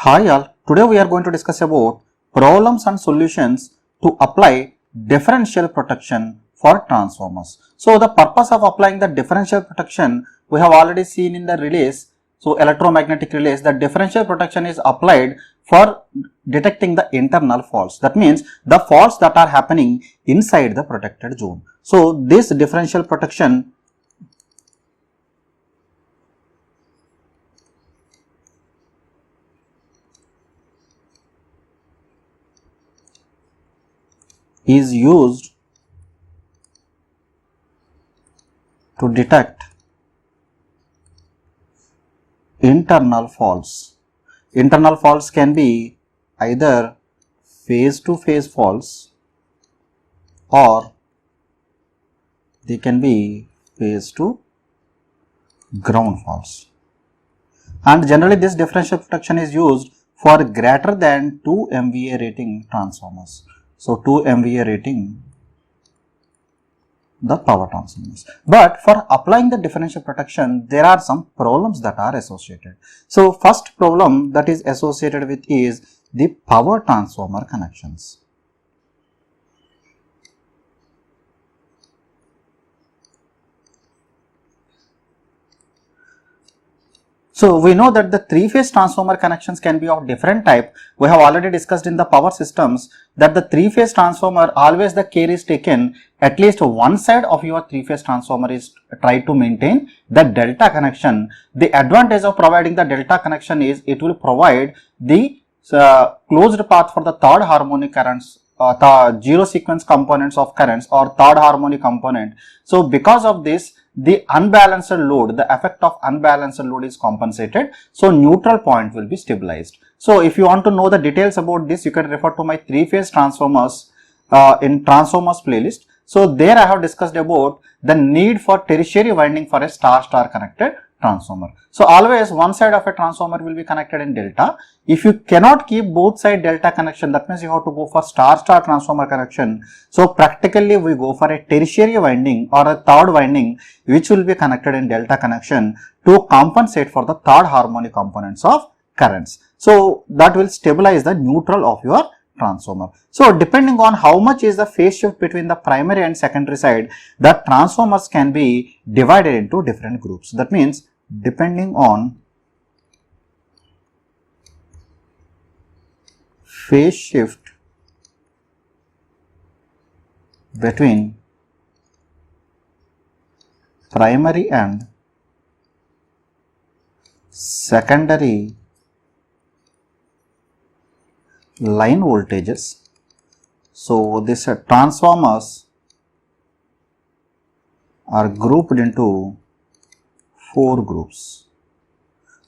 Hi all, today we are going to discuss about problems and solutions to apply differential protection for transformers. So the purpose of applying the differential protection we have already seen in the release. So electromagnetic release, the differential protection is applied for detecting the internal faults. That means the faults that are happening inside the protected zone. So this differential protection is used to detect internal faults. Internal faults can be either phase to phase faults or they can be phase to ground faults. And generally this differential protection is used for greater than 2 MVA rating transformers. So 2 MVA rating the power transformers. But for applying the differential protection, there are some problems that are associated. So first problem that is associated with is the power transformer connections. So we know that the three-phase transformer connections can be of different type. We have already discussed in the power systems that the three-phase transformer, always the care is taken, at least one side of your three-phase transformer is tried to maintain the delta connection. The advantage of providing the delta connection is it will provide the closed path for the third harmonic currents, the zero sequence components of currents or third harmonic component. So because of this, the unbalanced load, the effect of unbalanced load is compensated. So neutral point will be stabilized. So if you want to know the details about this, you can refer to my three-phase transformers in transformers playlist. So there I have discussed about the need for tertiary winding for a star-star connected transformer. So always one side of a transformer will be connected in delta. If you cannot keep both side delta connection, that means you have to go for star-star transformer connection. So practically we go for a tertiary winding or a third winding which will be connected in delta connection to compensate for the third harmonic components of currents. So that will stabilize the neutral of your transformer. So depending on how much is the phase shift between the primary and secondary side, the transformers can be divided into different groups. That means depending on phase shift between primary and secondary line voltages. So this transformers are grouped into 4 groups.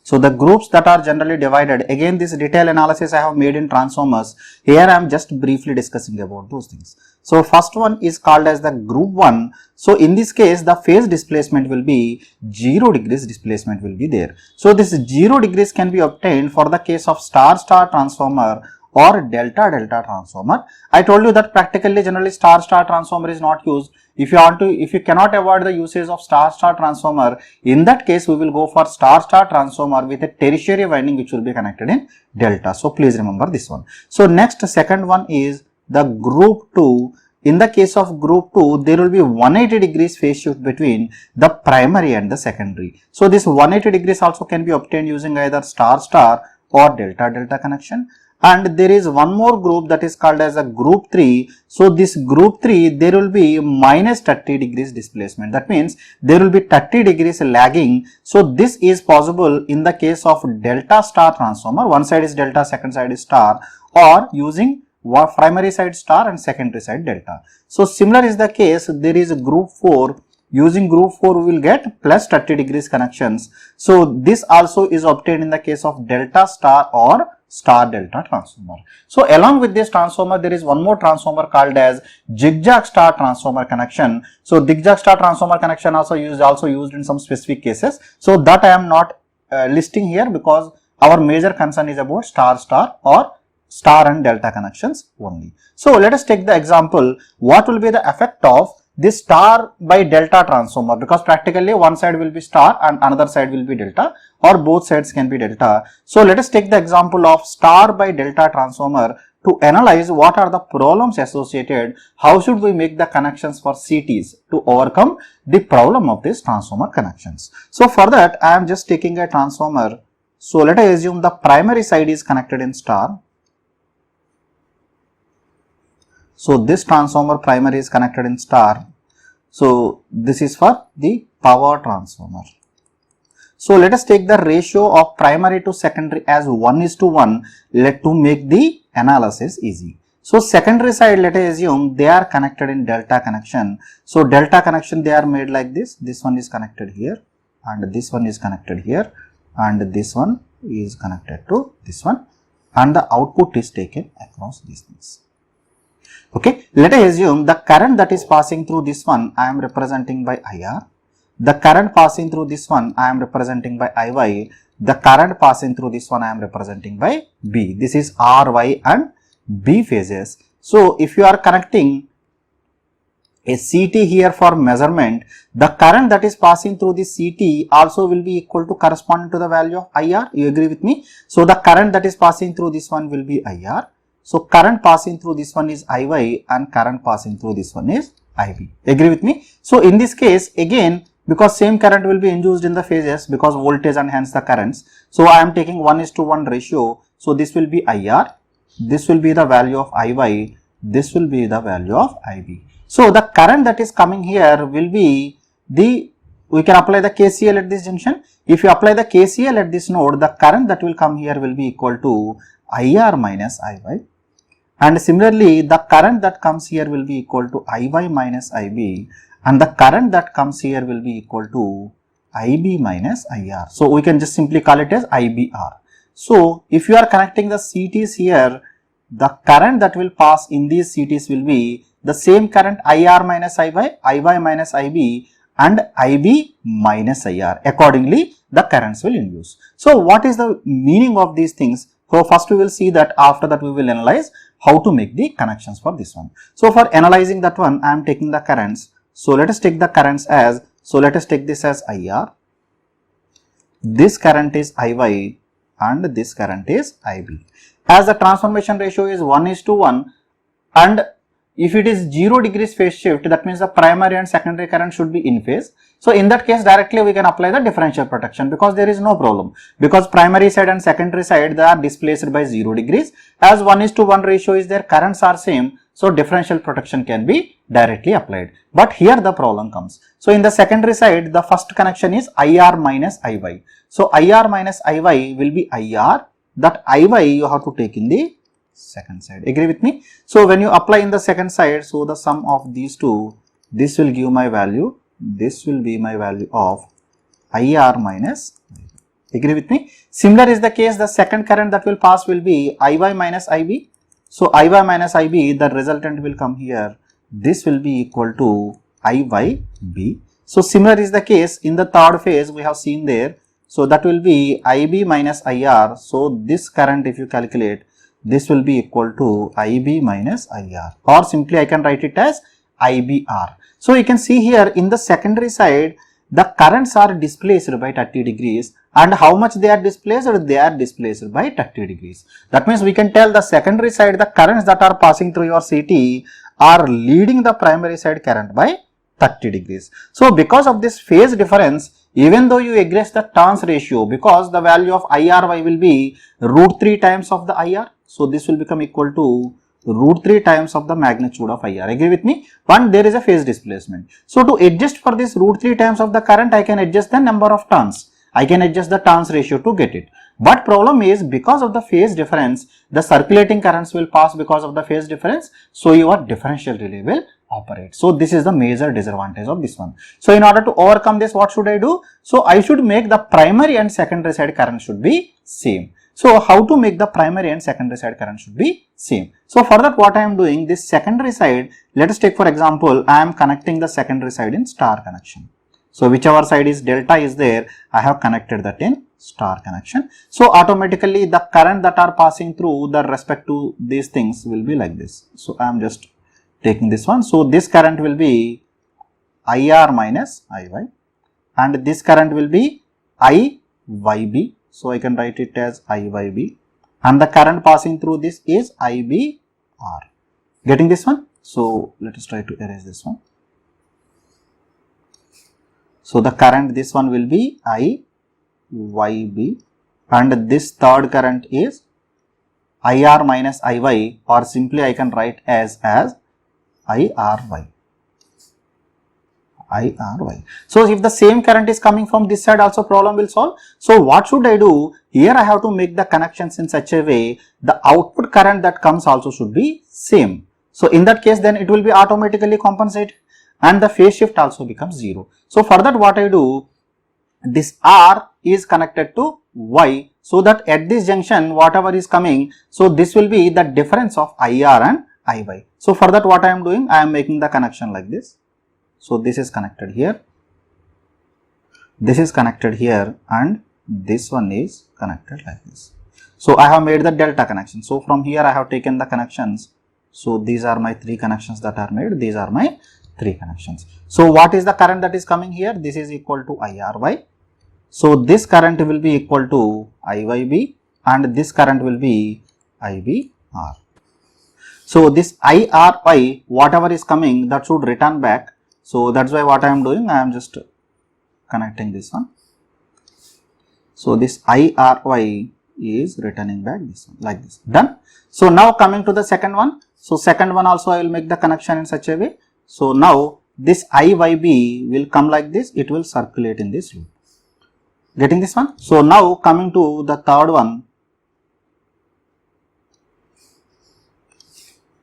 So the groups that are generally divided, again this detailed analysis I have made in transformers, here I am just briefly discussing about those things. So first one is called as the group 1. So in this case the phase displacement will be 0 degrees displacement will be there. So this 0 degrees can be obtained for the case of star-star transformer or delta-delta transformer. I told you that practically generally star-star transformer is not used. If you cannot avoid the usage of star-star transformer, in that case we will go for star-star transformer with a tertiary winding which will be connected in delta. So please remember this one. So next second one is the group 2. In the case of group 2, there will be 180 degrees phase shift between the primary and the secondary. So this 180 degrees also can be obtained using either star-star or delta-delta connection. And there is one more group that is called as a group 3. So this group 3, there will be minus 30 degrees displacement. That means there will be 30 degrees lagging. So this is possible in the case of delta star transformer. One side is delta, second side is star, or using primary side star and secondary side delta. So similar is the case, there is a group 4. Using group 4 we will get plus 30 degrees connections. So this also is obtained in the case of delta star or star delta transformer. So along with this transformer, there is one more transformer called as zigzag star transformer connection. So zigzag star transformer connection also used in some specific cases. So that I am not listing here because our major concern is about star-star or star and delta connections only. So let us take the example, what will be the effect of this star by delta transformer, because practically one side will be star and another side will be delta, or both sides can be delta. So let us take the example of star by delta transformer to analyze what are the problems associated, how should we make the connections for CTs to overcome the problem of this transformer connections. So for that I am just taking a transformer. So let us assume the primary side is connected in star. So this transformer primary is connected in star. So this is for the power transformer. So let us take the ratio of primary to secondary as 1:1, to make the analysis easy. So secondary side, let us assume they are connected in delta connection. So delta connection they are made like this. This one is connected here and this one is connected here and this one is connected to this one, and the output is taken across these things. Okay, let us assume the current that is passing through this one I am representing by IR. The current passing through this one I am representing by IY. The current passing through this one I am representing by B. This is R, Y and B phases. So if you are connecting a CT here for measurement, the current that is passing through the CT also will be equal to corresponding to the value of IR. You agree with me? So the current that is passing through this one will be IR. So current passing through this one is IY and current passing through this one is IB. Agree with me? So in this case again, because same current will be induced in the phases because voltage and hence the currents. So I am taking 1:1 ratio. So this will be IR, this will be the value of IY, this will be the value of IB. So the current that is coming here will be we can apply the KCL at this junction. If you apply the KCL at this node, the current that will come here will be equal to IR minus IY. And similarly, the current that comes here will be equal to IY minus IB, and the current that comes here will be equal to IB minus IR. So we can just simply call it as IBR. So if you are connecting the CTs here, the current that will pass in these CTs will be the same current IR minus IY, IY minus IB and IB minus IR. Accordingly, the currents will induce. So what is the meaning of these things? So first we will see that, after that we will analyze how to make the connections for this one. So for analyzing that one, I am taking the currents. So let us take the currents as, so let us take this as IR, this current is IY and this current is IB. As the transformation ratio is 1:1 and if it is 0 degrees phase shift, that means the primary and secondary current should be in phase. So in that case directly we can apply the differential protection because there is no problem, because primary side and secondary side they are displaced by 0 degrees. As 1:1 ratio is there, currents are same. So differential protection can be directly applied. But here the problem comes. So in the secondary side, the first connection is IR minus IY. So IR minus IY will be IR. That IY you have to take in the second side. Agree with me? So when you apply in the second side, so the sum of these two, this will give my value. This will be my value of IR minus IB. Agree with me? Similar is the case, the second current that will pass will be IY minus IB. So IY minus IB, the resultant will come here. This will be equal to IYB. So similar is the case in the third phase we have seen there. So that will be IB minus IR. So this current if you calculate, this will be equal to IB minus IR, or simply I can write it as IBR. So you can see here in the secondary side, the currents are displaced by 30 degrees. And how much they are displaced? They are displaced by 30 degrees. That means we can tell the secondary side, the currents that are passing through your CT are leading the primary side current by 30 degrees. So because of this phase difference, even though you aggress the turns ratio, because the value of IRY will be √3 times of the IR. So this will become equal to √3 times of the magnitude of IR. Agree with me? One, there is a phase displacement. So to adjust for this √3 times of the current, I can adjust the number of turns. I can adjust the turns ratio to get it. But problem is, because of the phase difference, the circulating currents will pass because of the phase difference. So your differential relay will operate. So this is the major disadvantage of this one. So in order to overcome this, what should I do? So I should make the primary and secondary side current should be same. So how to make the primary and secondary side current should be same. So for that what I am doing, this secondary side, let us take for example, I am connecting the secondary side in star connection. So whichever side is delta is there, I have connected that in star connection. So automatically the current that are passing through the respect to these things will be like this. So I am just taking this one. So this current will be IR minus IY, and this current will be IYB. So I can write it as IYB, and the current passing through this is IBR. Getting this one? So let us try to erase this one. So the current, this one will be IYB, and this third current is IR minus IY, or simply I can write as IRY. So if the same current is coming from this side, also problem will solve. So what should I do? Here I have to make the connections in such a way the output current that comes also should be same. So in that case, then it will be automatically compensated and the phase shift also becomes 0. So for that, what I do, this R is connected to Y, so that at this junction whatever is coming, so this will be the difference of IR and IY. So for that, what I am doing, I am making the connection like this. So this is connected here, this is connected here, and this one is connected like this. So I have made the delta connection. So from here I have taken the connections. So these are my 3 connections that are made. These are my 3 connections. So what is the current that is coming here? This is equal to IRY. So this current will be equal to IYB, and this current will be IBR. So this IRY, whatever is coming, that should return back. So that's why what I am doing, I am just connecting this one. So this IRY is returning back this one like this. Done. So now coming to the second one. So second one also I will make the connection in such a way. So now this IYB will come like this, it will circulate in this loop. Getting this one? So now coming to the third one.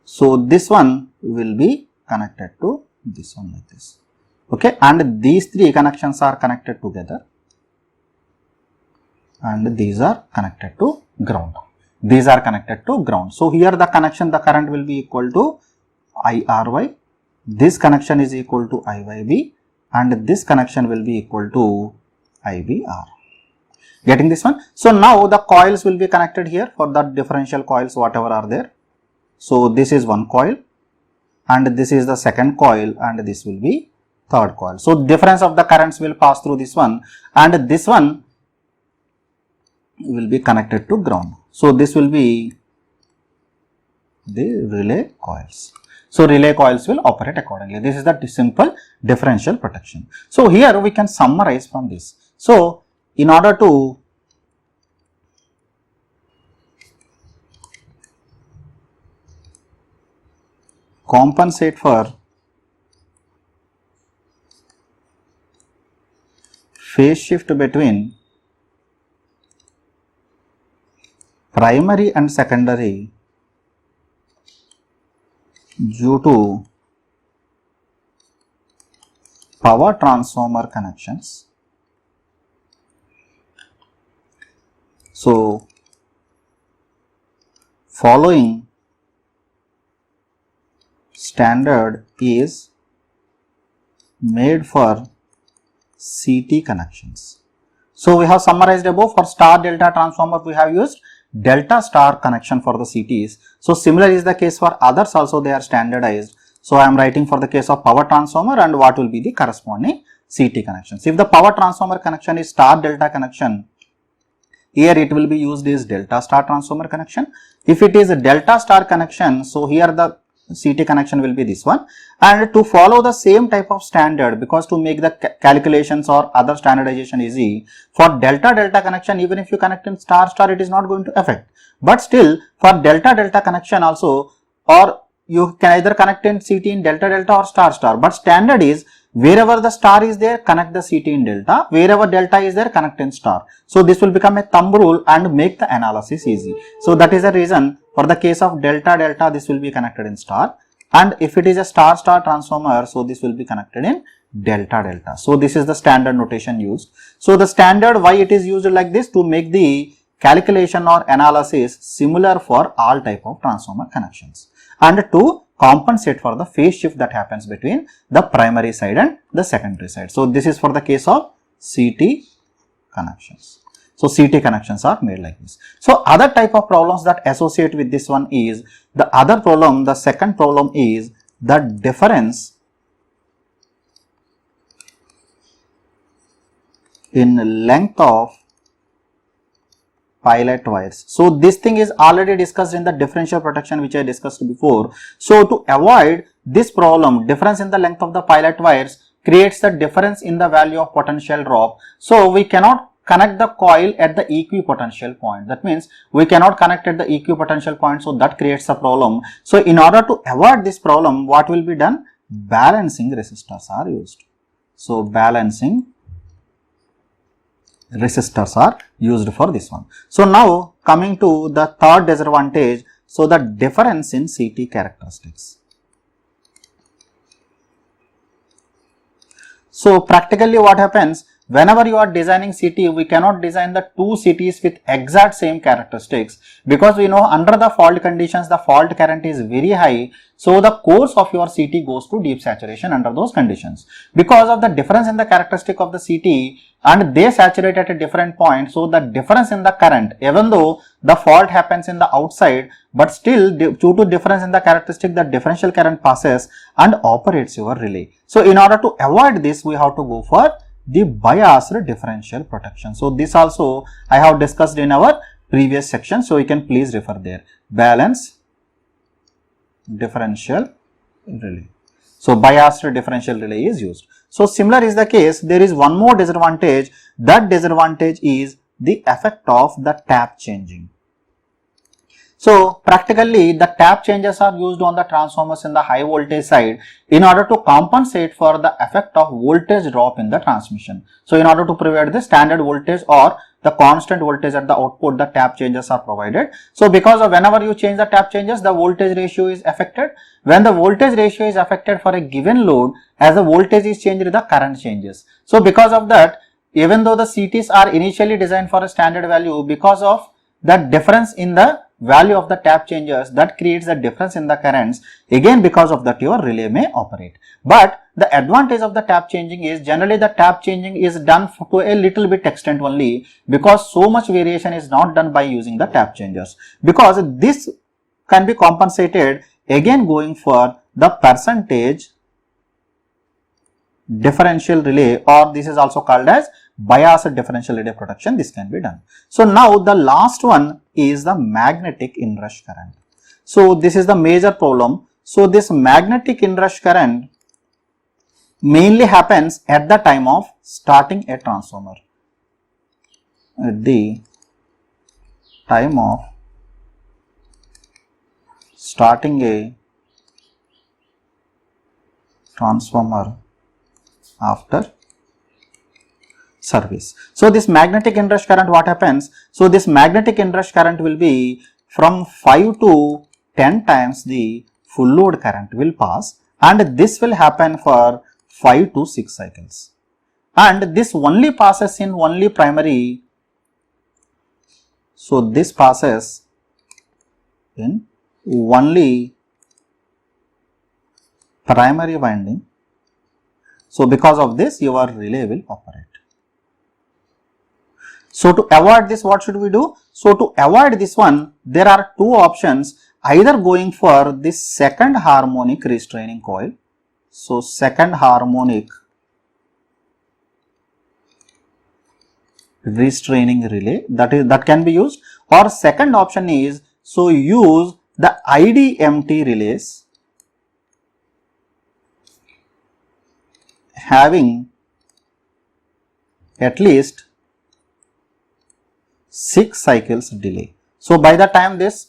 So this one will be connected to this one like this. Okay, and these 3 connections are connected together, and these are connected to ground. These are connected to ground. So here the connection, the current will be equal to IRY. This connection is equal to IYB, and this connection will be equal to IBR. Getting this one? So now the coils will be connected here for the differential coils, whatever are there. So this is one coil, and this is the second coil, and this will be third coil. So difference of the currents will pass through this one, and this one will be connected to ground. So this will be the relay coils. So relay coils will operate accordingly. This is the simple differential protection. So here we can summarize from this. So in order to compensate for phase shift between primary and secondary due to power transformer connections. So following standard is made for CT connections. So we have summarized above. For star delta transformer we have used delta star connection for the CTs. So similar is the case for others also, they are standardized. So I am writing for the case of power transformer and what will be the corresponding CT connections. If the power transformer connection is star delta connection, here it will be used as delta star transformer connection. If it is a delta star connection, so here the CT connection will be this one. And to follow the same type of standard, because to make the calculations or other standardization easy, for delta delta connection, even if you connect in star star, it is not going to affect. But still for delta delta connection also, or you can either connect in CT in delta delta or star star, but standard is wherever the star is there, connect the CT in delta, wherever delta is there, connect in star. So this will become a thumb rule and make the analysis easy. So that is the reason for the case of delta delta, this will be connected in star, and if it is a star star transformer, so this will be connected in delta delta. So this is the standard notation used. So the standard, why it is used like this, to make the calculation or analysis similar for all type of transformer connections, and to compensate for the phase shift that happens between the primary side and the secondary side. So this is for the case of CT connections. So CT connections are made like this. So other type of problems that associate with this one is, the other problem, the second problem is the difference in length of pilot wires. So this thing is already discussed in the differential protection which I discussed before. So to avoid this problem, difference in the length of the pilot wires creates the difference in the value of potential drop. So we cannot connect the coil at the equipotential point. That means we cannot connect at the equipotential point. So that creates a problem. So in order to avoid this problem, what will be done? Balancing resistors are used. So balancing resistors are used for this one. So now coming to the third disadvantage, so the difference in CT characteristics. So practically what happens, whenever you are designing CT, we cannot design the two CTs with exact same characteristics, because we know under the fault conditions the fault current is very high. So the course of your CT goes to deep saturation under those conditions. Because of the difference in the characteristic of the CT and they saturate at a different point, so the difference in the current, even though the fault happens in the outside, but still due to difference in the characteristic, the differential current passes and operates your relay. So in order to avoid this, we have to go for the biased differential protection. So this also I have discussed in our previous section, so you can please refer there. Balance differential relay. So biased differential relay is used. So similar is the case, there is one more disadvantage. That disadvantage is the effect of the tap changing. So practically the tap changes are used on the transformers in the high voltage side in order to compensate for the effect of voltage drop in the transmission. So in order to provide the standard voltage or the constant voltage at the output, the tap changes are provided. So because of whenever you change the tap changes, the voltage ratio is affected. When the voltage ratio is affected for a given load, as the voltage is changed, the current changes. So because of that, even though the CTs are initially designed for a standard value, because of that difference in the value of the tap changes, that creates a difference in the currents. Again, because of that, your relay may operate. But the advantage of the tap changing is generally the tap changing is done to a little bit extent only, because so much variation is not done by using the tap changers, because this can be compensated again going for the percentage differential relay, or this is also called as biased differential relay protection. This can be done. So now the last one is the magnetic inrush current. So this is the major problem. So this magnetic inrush current mainly happens at the time of starting a transformer. At the time of starting a transformer after service. So this magnetic inrush current, what happens? So this magnetic inrush current will be from 5 to 10 times the full load current will pass, and this will happen for 5 to 6 cycles. And this only passes in only primary. So this passes in only primary winding. So because of this, your relay will operate. So to avoid this, what should we do? So to avoid this one, there are two options, either going for this second harmonic restraining coil. So second harmonic restraining relay, that can be used, or second option is, so use the IDMT relays having at least 6 cycles delay. So by the time this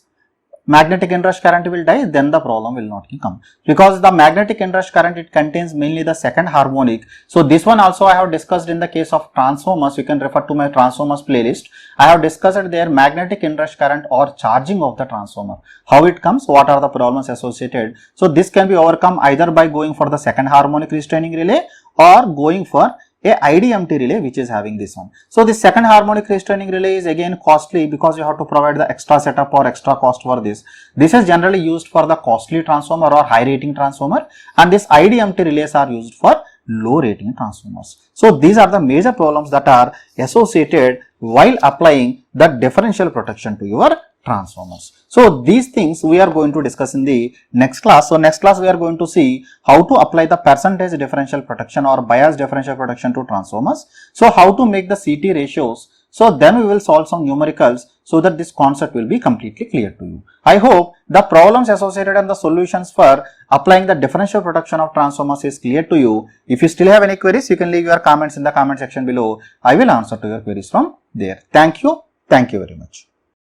magnetic inrush current will die, then the problem will not come, because the magnetic inrush current, it contains mainly the second harmonic. So this one also I have discussed in the case of transformers. You can refer to my transformers playlist. I have discussed there magnetic inrush current or charging of the transformer, how it comes, what are the problems associated. So this can be overcome either by going for the second harmonic restraining relay or going for a IDMT relay which is having this one. So the second harmonic restraining relay is again costly, because you have to provide the extra setup or extra cost for this. This is generally used for the costly transformer or high rating transformer, and this IDMT relays are used for low rating transformers. So these are the major problems that are associated while applying the differential protection to your transformers. So these things we are going to discuss in the next class. So next class we are going to see how to apply the percentage differential protection or bias differential protection to transformers. So how to make the CT ratios. So then we will solve some numericals so that this concept will be completely clear to you. I hope the problems associated and the solutions for applying the differential protection of transformers is clear to you. If you still have any queries, you can leave your comments in the comment section below. I will answer to your queries from there. Thank you very much.